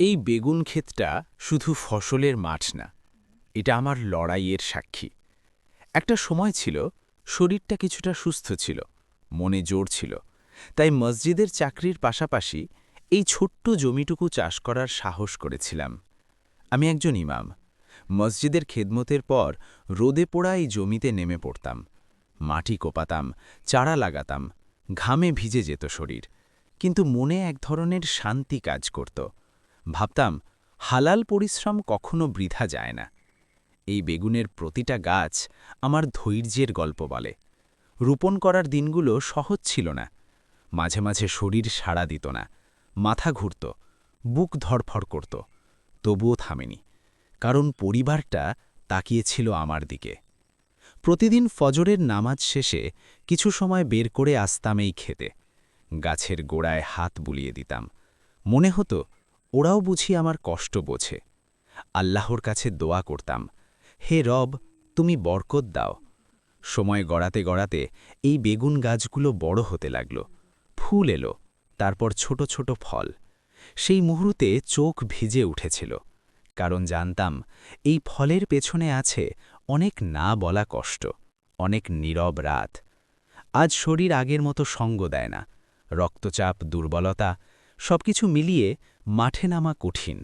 এই বেগুন ক্ষেতটা শুধু ফসলের মাঠ না, এটা আমার লড়াইয়ের সাক্ষী। একটা সময় ছিল, শরীরটা কিছুটা সুস্থ ছিল, মনে জোর ছিল, তাই মসজিদের চাকরির পাশাপাশি এই ছোট্ট জমিটুকু চাষ করার সাহস করেছিলাম। আমি একজন ইমাম। মসজিদের খেদমতের পর রোদে পোড়া এই জমিতে নেমে পড়তাম, মাটি কোপাতাম, চারা লাগাতাম, ঘামে ভিজে যেত শরীর, কিন্তু মনে এক ধরনের শান্তি কাজ করত। ভাবতাম, হালাল পরিশ্রম কখনো বৃথা যায় না। এই বেগুনের প্রতিটা গাছ আমার ধৈর্যের গল্প বলে। রোপণ করার দিনগুলো সহজ ছিল না। মাঝে মাঝে শরীর সাড়া দিত না, মাথা ঘুরত, বুক ধড়ফড় করত, তবুও থামেনি, কারণ পরিবারটা তাকিয়েছিল আমার দিকে। প্রতিদিন ফজরের নামাজ শেষে কিছু সময় বের করে আসতাম এই খেতে। গাছের গোড়ায় হাত বুলিয়ে দিতাম। মনে হতো ওরাও বুঝি আমার কষ্ট বোঝে। আল্লাহর কাছে দোয়া করতাম, হে রব, তুমি বরকত দাও। সময় গড়াতে গড়াতে এই বেগুন গাছগুলো বড় হতে লাগল, ফুল এলো, তারপর ছোট ছোট ফল। সেই মুহূর্তে চোখ ভিজে উঠেছিল, কারণ জানতাম এই ফলের পেছনে আছে অনেক না বলা কষ্ট, অনেক নীরব রাত। আজ শরীর আগের মতো সঙ্গ দেয় না, রক্তচাপ, দুর্বলতা সবকিছু মিলিয়ে মাঠে নামা কঠিন।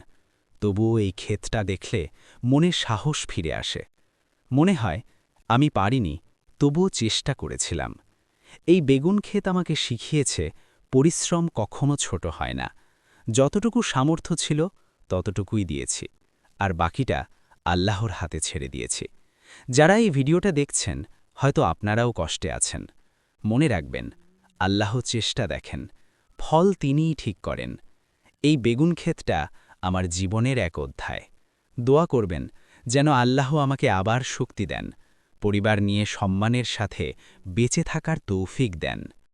তবুও এই ক্ষেতটা দেখলে মনে সাহস ফিরে আসে। মনে হয় আমি পারিনি, তবুও চেষ্টা করেছিলাম। এই বেগুন ক্ষেত আমাকে শিখিয়েছে পরিশ্রম কখনো ছোট হয় না। যতটুকু সামর্থ্য ছিল ততটুকুই দিয়েছি, আর বাকিটা আল্লাহর হাতে ছেড়ে দিয়েছি। যারা এই ভিডিওটা দেখছেন, হয়তো আপনারাও কষ্টে আছেন। মনে রাখবেন, আল্লাহ চেষ্টা দেখেন, ফল তিনিই ঠিক করেন। এই বেগুন ক্ষেতটা আমার জীবনের এক অধ্যায়। দোয়া করবেন যেন আল্লাহ আমাকে আবার শক্তি দেন, পরিবার নিয়ে সম্মানের সাথে বেঁচে থাকার তৌফিক দেন।